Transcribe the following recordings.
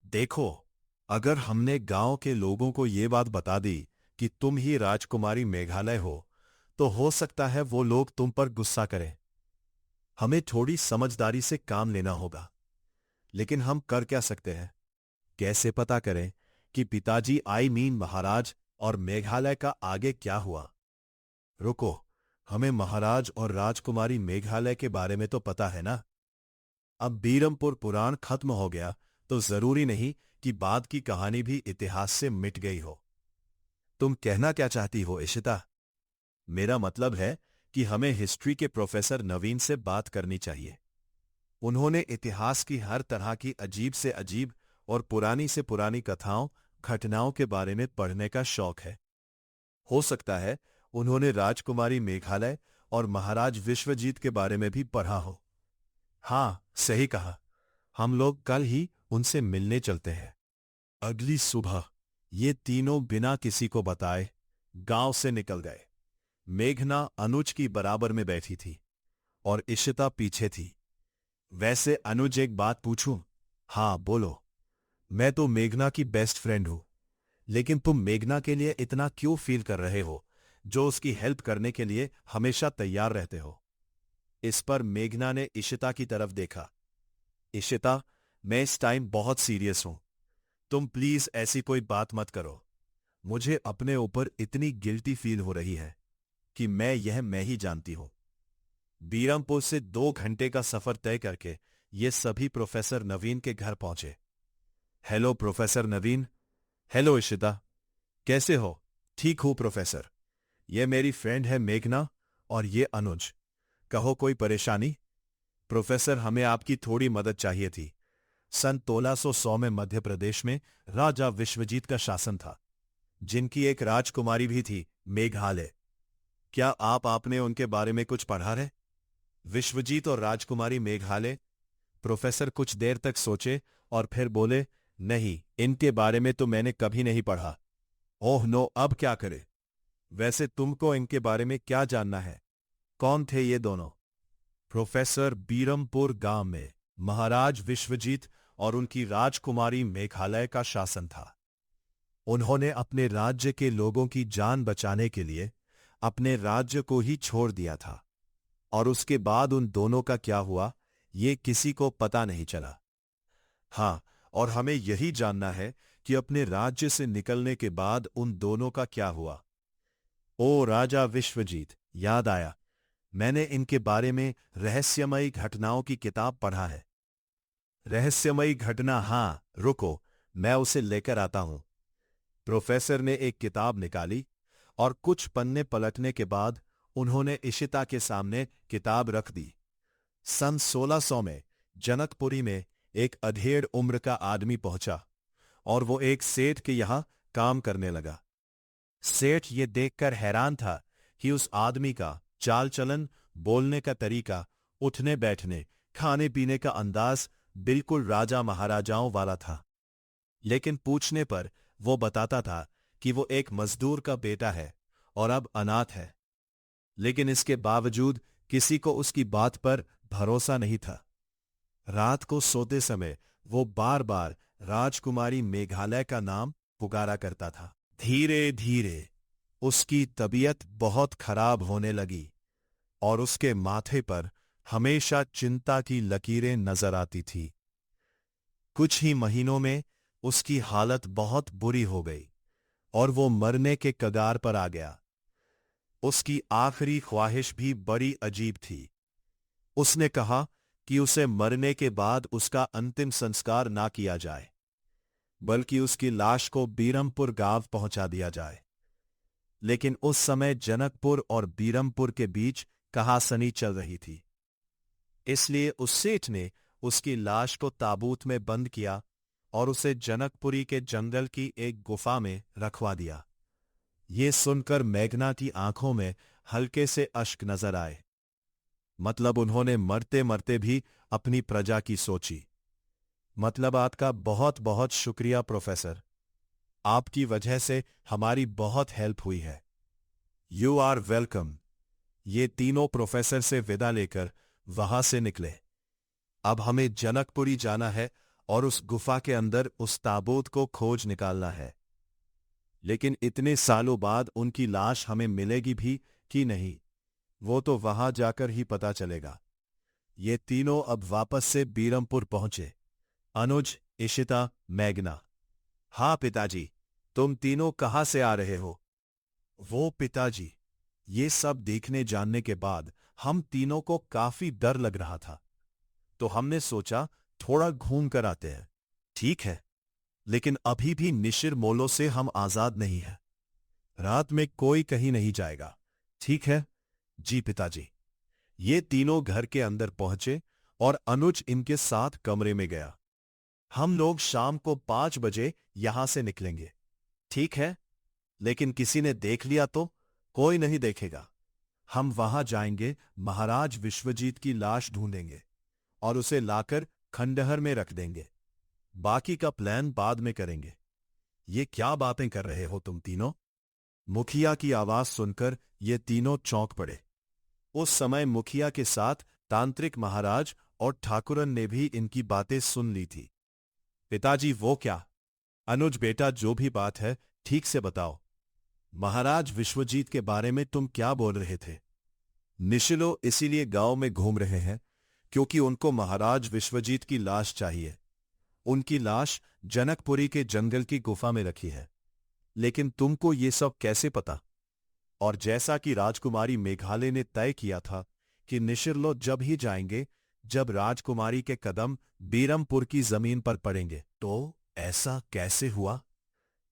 देखो, अगर हमने गांव के लोगों को ये बात बता दी कि तुम ही राजकुमारी मेघालय हो हो सकता है वो लोग तुम पर गुस्सा करें। हमें थोड़ी समझदारी से काम लेना होगा। लेकिन हम कर क्या सकते हैं? कैसे पता करें कि पिताजी महाराज और मेघालय का आगे क्या हुआ? रुको, हमें महाराज और राजकुमारी मेघालय के बारे में तो पता है ना। अब बीरमपुर पुराण खत्म हो गया तो जरूरी नहीं कि बाद की कहानी भी इतिहास से मिट गई हो। तुम कहना क्या चाहती हो इशिता? मेरा मतलब है कि हमें हिस्ट्री के प्रोफेसर नवीन से बात करनी चाहिए। उन्होंने इतिहास की हर तरह की अजीब से अजीब और पुरानी से पुरानी कथाओं घटनाओं के बारे में पढ़ने का शौक है। हो सकता है उन्होंने राजकुमारी मेघालय और महाराज विश्वजीत के बारे में भी पढ़ा हो। हाँ, सही कहा। हम लोग कल ही उनसे मिलने चलते हैं। अगली सुबह ये तीनों बिना किसी को बताए गांव से निकल गए। मेघना अनुज की बराबर में बैठी थी और इशिता पीछे थी। वैसे अनुज, एक बात पूछूं? हाँ, बोलो। मैं तो मेघना की बेस्ट फ्रेंड हूं, लेकिन तुम मेघना के लिए इतना क्यों फील कर रहे हो, जो उसकी हेल्प करने के लिए हमेशा तैयार रहते हो? इस पर मेघना ने इशिता की तरफ देखा। इशिता, मैं इस टाइम बहुत सीरियस हूं। तुम प्लीज ऐसी कोई बात मत करो। मुझे अपने ऊपर इतनी गिल्टी फील हो रही है कि मैं ही जानती हूं। बीरमपुर से 2 घंटे का सफर तय करके ये सभी प्रोफेसर नवीन के घर पहुंचे। हेलो प्रोफेसर नवीन। हेलो इशिता, कैसे हो? ठीक हूं प्रोफेसर। ये मेरी फ्रेंड है मेघना और ये अनुज। कहो, कोई परेशानी? प्रोफेसर, हमें आपकी थोड़ी मदद चाहिए थी। सन 1600 में मध्य प्रदेश में राजा विश्वजीत का शासन था, जिनकी एक राजकुमारी भी थी, मेघालय। क्या आपने उनके बारे में कुछ पढ़ा है? विश्वजीत और राजकुमारी मेघालय? प्रोफेसर कुछ देर तक सोचे और फिर बोले, नहीं, इनके बारे में तो मैंने कभी नहीं पढ़ा। ओह नो, अब क्या करे? वैसे तुमको इनके बारे में क्या जानना है? कौन थे ये दोनों? प्रोफेसर, बीरमपुर गांव में महाराज विश्वजीत और उनकी राजकुमारी मेघालय का शासन था। उन्होंने अपने राज्य के लोगों की जान बचाने के लिए अपने राज्य को ही छोड़ दिया था, और उसके बाद उन दोनों का क्या हुआ, ये किसी को पता नहीं चला। हाँ, और हमें यही जानना है कि अपने राज्य से निकलने के बाद उन दोनों का क्या हुआ। ओ राजा विश्वजीत, याद आया, मैंने इनके बारे में रहस्यमयी घटनाओं की किताब पढ़ा है। रहस्यमयी घटना? हाँ, रुको, मैं उसे लेकर आता हूं। प्रोफेसर ने एक किताब निकाली और कुछ पन्ने पलटने के बाद उन्होंने इशिता के सामने किताब रख दी। सन 1600 में जनकपुरी में एक अधेड़ उम्र का आदमी पहुंचा और वो एक सेठ के यहां काम करने लगा। सेठ ये देखकर हैरान था कि उस आदमी का चाल चलन, बोलने का तरीका, उठने बैठने, खाने पीने का अंदाज बिल्कुल राजा महाराजाओं वाला था। लेकिन पूछने पर वो बताता था कि वो एक मजदूर का बेटा है और अब अनाथ है। लेकिन इसके बावजूद किसी को उसकी बात पर भरोसा नहीं था। रात को सोते समय वो बार बार राजकुमारी मेघालय का नाम पुकारा करता था। धीरे धीरे उसकी तबीयत बहुत खराब होने लगी और उसके माथे पर हमेशा चिंता की लकीरें नजर आती थी। कुछ ही महीनों में उसकी हालत बहुत बुरी हो गई और वो मरने के कगार पर आ गया। उसकी आखिरी ख्वाहिश भी बड़ी अजीब थी। उसने कहा कि उसे मरने के बाद उसका अंतिम संस्कार ना किया जाए, बल्कि उसकी लाश को बीरमपुर गांव पहुंचा दिया जाए। लेकिन उस समय जनकपुर और बीरमपुर के बीच कहासनी चल रही थी। इसलिए उस सेठ ने उसकी लाश को ताबूत में बंद किया और उसे जनकपुरी के जंगल की एक गुफा में रखवा दिया। ये सुनकर मेघना की आंखों में हल्के से अश्क नजर आए। मतलब उन्होंने मरते मरते भी अपनी प्रजा की सोची। मतलब आपका बहुत बहुत शुक्रिया प्रोफेसर। आपकी वजह से हमारी बहुत हेल्प हुई है। You are welcome. ये तीनों प्रोफेसर से विदा लेकर वहां से निकले। अब हमें जनकपुरी जाना है और उस गुफा के अंदर उस ताबूत को खोज निकालना है। लेकिन इतने सालों बाद उनकी लाश हमें मिलेगी भी कि नहीं, वो तो वहां जाकर ही पता चलेगा। ये तीनों अब वापस से बीरमपुर पहुंचे। अनुज, इशिता, मेघना। हाँ पिताजी, तुम तीनों कहां से आ रहे हो? वो पिताजी, ये सब देखने जानने के बाद हम तीनों को काफी डर लग रहा था, तो हमने सोचा थोड़ा घूम कर आते हैं। ठीक है, लेकिन अभी भी निशिर मोलो से हम आजाद नहीं हैं। रात में कोई कहीं नहीं जाएगा। ठीक है जी पिताजी। ये तीनों घर के अंदर पहुंचे और अनुज इनके साथ कमरे में गया। हम लोग शाम को 5 बजे यहां से निकलेंगे। ठीक है, लेकिन किसी ने देख लिया तो? कोई नहीं देखेगा। हम वहां जाएंगे, महाराज विश्वजीत की लाश ढूंढेंगे और उसे लाकर खंडहर में रख देंगे। बाकी का प्लान बाद में करेंगे। ये क्या बातें कर रहे हो तुम तीनों? मुखिया की आवाज सुनकर ये तीनों चौंक पड़े। उस समय मुखिया के साथ तांत्रिक महाराज और ठाकुरन ने भी इनकी बातें सुन ली थी। पिताजी वो क्या? अनुज बेटा, जो भी बात है ठीक से बताओ। महाराज विश्वजीत के बारे में तुम क्या बोल रहे थे? निशिलो इसीलिए गांव में घूम रहे हैं क्योंकि उनको महाराज विश्वजीत की लाश चाहिए। उनकी लाश जनकपुरी के जंगल की गुफा में रखी है। लेकिन तुमको ये सब कैसे पता? और जैसा कि राजकुमारी मेघालय ने तय किया था कि निशिरलो जब ही जाएंगे जब राजकुमारी के कदम बीरमपुर की जमीन पर पड़ेंगे। तो ऐसा कैसे हुआ?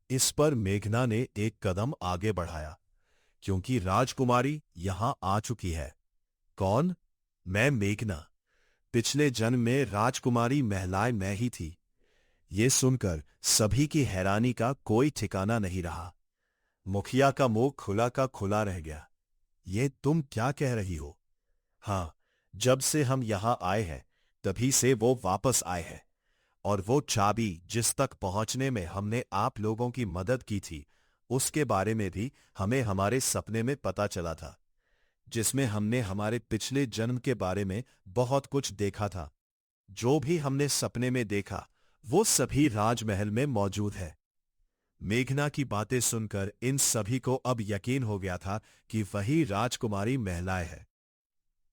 इस पर मेघना ने एक कदम आगे बढ़ाया, क्योंकि राजकुमारी यहां आ चुकी है। कौन? मैं मेघना। पिछले जन्म में राजकुमारी महिलाएं मैं ही थी। ये सुनकर सभी की हैरानी का कोई ठिकाना नहीं रहा। मुखिया का मुंह खुला का खुला रह गया। ये तुम क्या कह रही हो? हां, जब से हम यहां आए हैं तभी से वो वापस आए हैं। और वो चाबी जिस तक पहुंचने में हमने आप लोगों की मदद की थी, उसके बारे में भी हमें हमारे सपने में पता चला था, जिसमें हमने हमारे पिछले जन्म के बारे में बहुत कुछ देखा था। जो भी हमने सपने में देखा वो सभी राजमहल में मौजूद है। मेघना की बातें सुनकर इन सभी को अब यकीन हो गया था कि वही राजकुमारी महिलाएं है।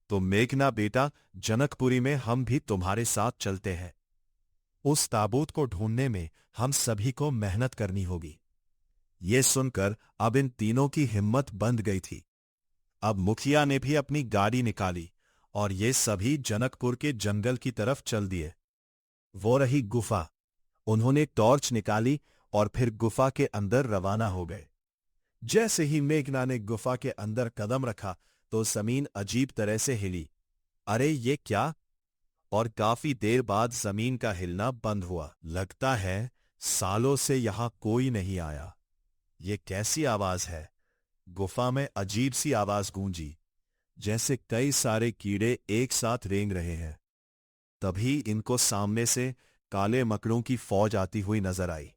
तो मेघना बेटा, जनकपुरी में हम भी तुम्हारे साथ चलते हैं। उस ताबूत को ढूंढने में हम सभी को मेहनत करनी होगी। ये सुनकर अब इन तीनों की हिम्मत बंध गई थी। अब मुखिया ने भी अपनी गाड़ी निकाली और ये सभी जनकपुर के जंगल की तरफ चल दिए। वो रही गुफा। उन्होंने टॉर्च निकाली और फिर गुफा के अंदर रवाना हो गए। जैसे ही मेघना ने गुफा के अंदर कदम रखा तो जमीन अजीब तरह से हिली। अरे ये क्या? और काफी देर बाद जमीन का हिलना बंद हुआ। लगता है सालों से यहां कोई नहीं आया। ये कैसी आवाज है? गुफा में अजीब सी आवाज गूंजी, जैसे कई सारे कीड़े एक साथ रेंग रहे हैं। तभी इनको सामने से काले मकड़ों की फौज आती हुई नजर आई।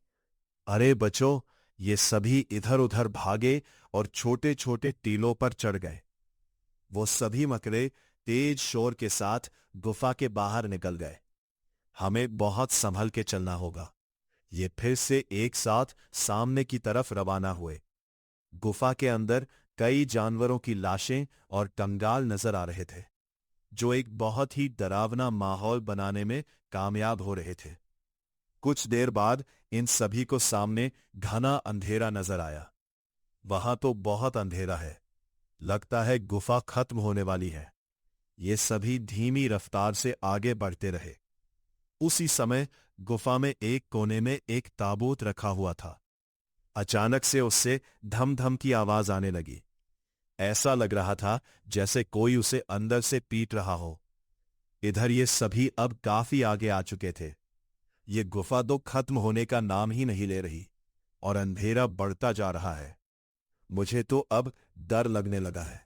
अरे बच्चों, ये सभी इधर उधर भागे और छोटे छोटे टीलों पर चढ़ गए। वो सभी मकड़े तेज शोर के साथ गुफा के बाहर निकल गए। हमें बहुत संभल के चलना होगा। ये फिर से एक साथ सामने की तरफ रवाना हुए। गुफा के अंदर कई जानवरों की लाशें और कंगाल नजर आ रहे थे, जो एक बहुत ही डरावना माहौल बनाने में कामयाब हो रहे थे। कुछ देर बाद इन सभी को सामने घना अंधेरा नजर आया। वहां तो बहुत अंधेरा है, लगता है गुफा खत्म होने वाली है। ये सभी धीमी रफ्तार से आगे बढ़ते रहे। उसी समय गुफा में एक कोने में एक ताबूत रखा हुआ था। अचानक से उससे धम धम की आवाज आने लगी। ऐसा लग रहा था जैसे कोई उसे अंदर से पीट रहा हो। इधर ये सभी अब काफी आगे आ चुके थे। ये गुफा तो खत्म होने का नाम ही नहीं ले रही और अंधेरा बढ़ता जा रहा है। मुझे तो अब डर लगने लगा है।